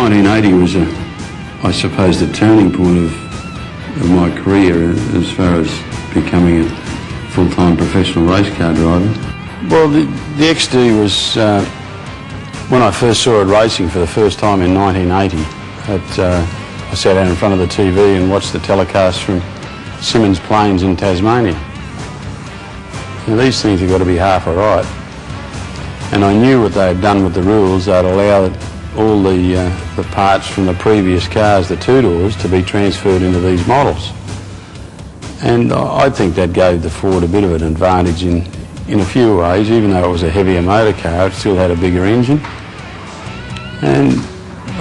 1980 was, I suppose, the turning point of my career as far as becoming a full-time professional race car driver. Well, the XD was, when I first saw it racing for the first time in 1980, I sat down in front of the TV and watched the telecast from Symonds Plains in Tasmania. Now, these things have got to be half alright. And I knew what they had done with the rules. They'd allowed all the parts from the previous cars, the two-doors, to be transferred into these models. And I think that gave the Ford a bit of an advantage in a few ways. Even though it was a heavier motor car, it still had a bigger engine. And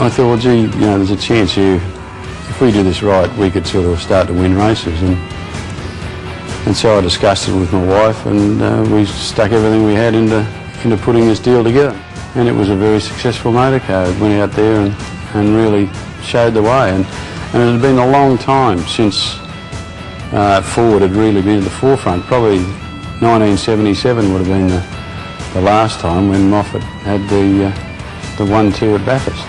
I thought, well, gee, you know, there's a chance here, if we do this right, we could sort of start to win races. And so I discussed it with my wife, and we stuck everything we had into putting this deal together. And it was a very successful motor car. It went out there and really showed the way. And it had been a long time since Ford had really been at the forefront. Probably 1977 would have been the last time when Moffat had the 1-2 at Bathurst.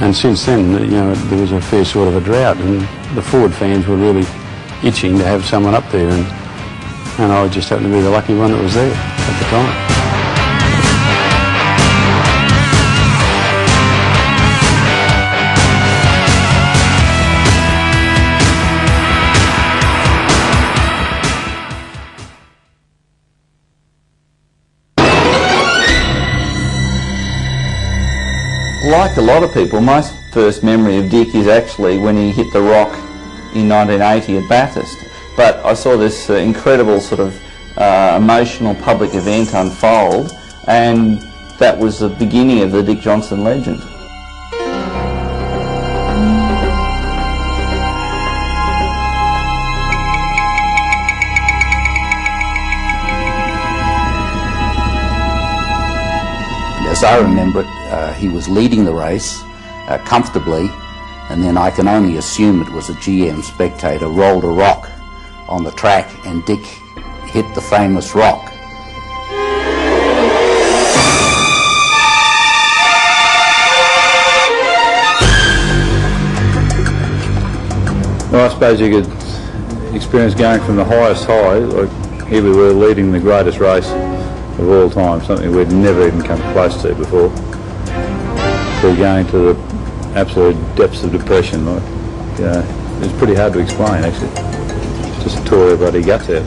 And since then, you know, there was a fair sort of a drought, and the Ford fans were really itching to have someone up there, and I just happened to be the lucky one that was there at the time. Like a lot of people, my first memory of Dick is actually when he hit the rock in 1980 at Bathurst. But I saw this incredible sort of emotional public event unfold, and that was the beginning of the Dick Johnson legend. As I remember it, he was leading the race comfortably, and then I can only assume it was a GM spectator rolled a rock on the track, and Dick hit the famous rock. Well, I suppose you could experience going from the highest high, like here we were leading the greatest race of all time, something we'd never even come close to before, to going to the absolute depths of depression. Like, it's pretty hard to explain, actually. Just tore everybody guts out.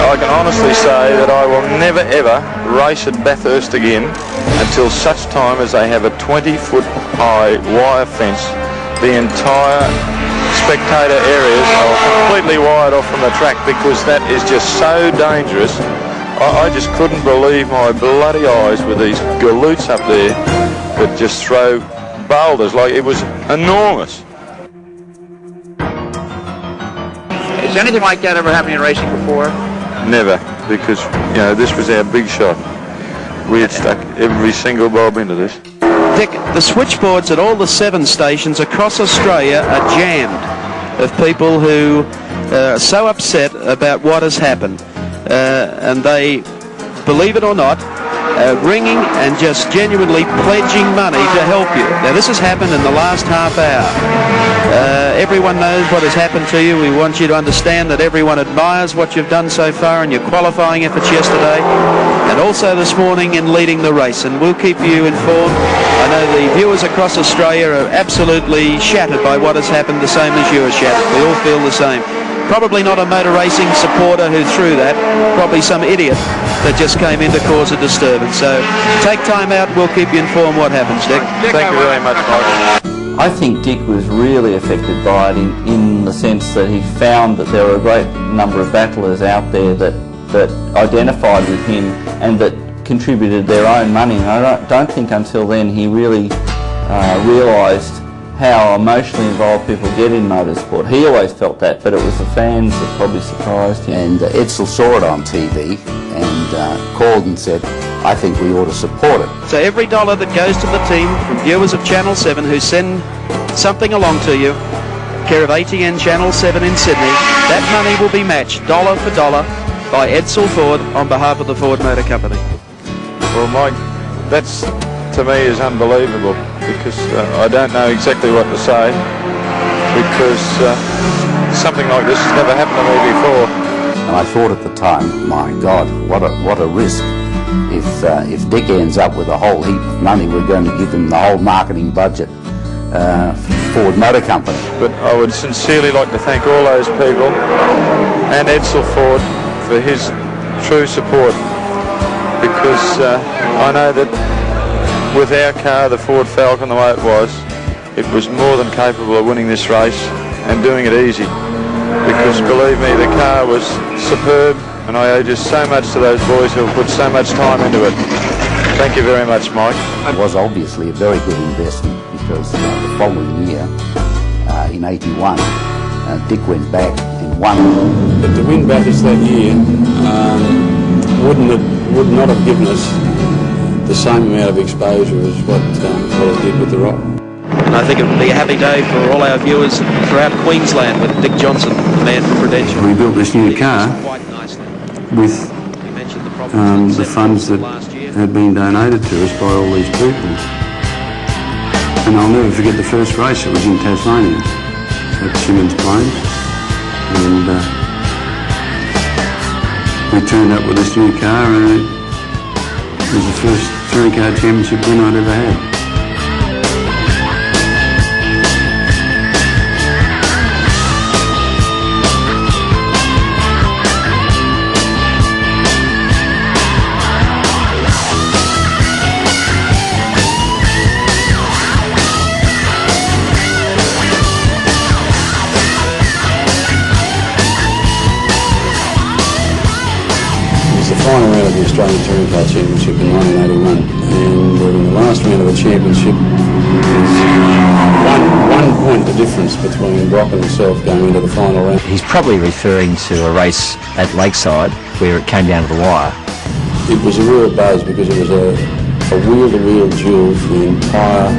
I can honestly say that I will never ever race at Bathurst again until such time as they have a 20-foot high wire fence. The entire spectator areas are completely wired off from the track, because that is just so dangerous. I just couldn't believe my bloody eyes with these galoots up there that just throw boulders. Like, it was enormous. Has anything like that ever happened in racing before? Never, because, you know, this was our big shot. We had stuck every single bulb into this. Dick, the switchboards at all the 7 stations across Australia are jammed of people who are so upset about what has happened. And they, believe it or not, ringing and just genuinely pledging money to help you. Now, this has happened in the last half hour. Everyone knows what has happened to you. We want you to understand that everyone admires what you've done so far in your qualifying efforts yesterday, and also this morning in leading the race, and we'll keep you informed. I know the viewers across Australia are absolutely shattered by what has happened, the same as you are shattered. We all feel the same. Probably not a motor racing supporter who threw that, probably some idiot that just came in to cause a disturbance. So take time out, we'll keep you informed what happens, Dick. Thank you very much, Mike. I think Dick was really affected by it in the sense that he found that there were a great number of battlers out there that identified with him and that contributed their own money. And I don't think until then he really realised how emotionally involved people get in motorsport. He always felt that, but it was the fans that probably surprised him. And Edsel saw it on TV and called and said, I think we ought to support it. So every dollar that goes to the team from viewers of Channel 7 who send something along to you, care of ATN Channel 7 in Sydney, that money will be matched dollar for dollar by Edsel Ford on behalf of the Ford Motor Company. Well, Mike, that's to me is unbelievable, because I don't know exactly what to say, because something like this has never happened to me before. And I thought at the time, my God, what a risk. If Dick ends up with a whole heap of money, we're going to give him the whole marketing budget Ford Motor Company. But I would sincerely like to thank all those people and Edsel Ford for his true support, because I know that with our car, the Ford Falcon, the way it was more than capable of winning this race and doing it easy, because believe me, the car was superb, and I owe just so much to those boys who have put so much time into it. Thank you very much, Mike. It was obviously a very good investment, because the following year, in '81, Dick went back and won. But to win Bathurst that year would not have given us the same amount of exposure as what it did with the Rock. And I think it would be a happy day for all our viewers throughout Queensland with Dick Johnson, the man from Prudential. We built this new car with the funds that had been donated to us by all these people. And I'll never forget the first race. It was in Tasmania at Simmons Plains, and we turned up with this new car, and it was the first touring car championship win I'd ever had. Final round of the Australian Touring Car Championship in 1981, and in the last round of the championship, one point the difference between Brock and himself going into the final round. He's probably referring to a race at Lakeside where it came down to the wire. It was a real buzz, because it was a wheel-to-wheel duel for the entire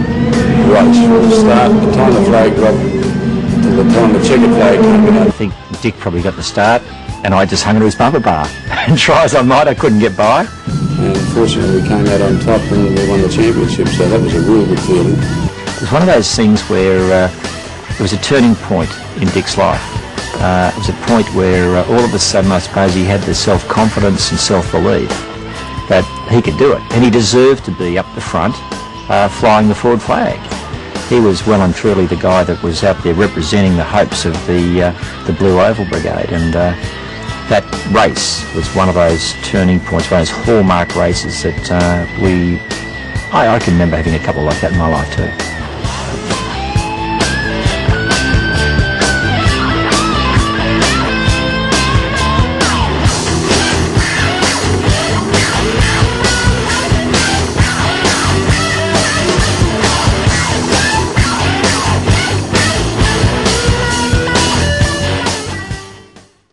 race, from the start, the time the flag dropped to the time the checkered flag came out. I think Dick probably got the start, and I just hung to his bumper bar. And try as I might, I couldn't get by. And fortunately we came out on top and we won the championship, so that was a real good feeling. It was one of those things where it was a turning point in Dick's life. It was a point where all of a sudden, I suppose, he had the self-confidence and self-belief that he could do it. And he deserved to be up the front flying the Ford flag. He was well and truly the guy that was out there representing the hopes of the Blue Oval Brigade, and that race was one of those turning points, one of those hallmark races that I can remember having a couple like that in my life too.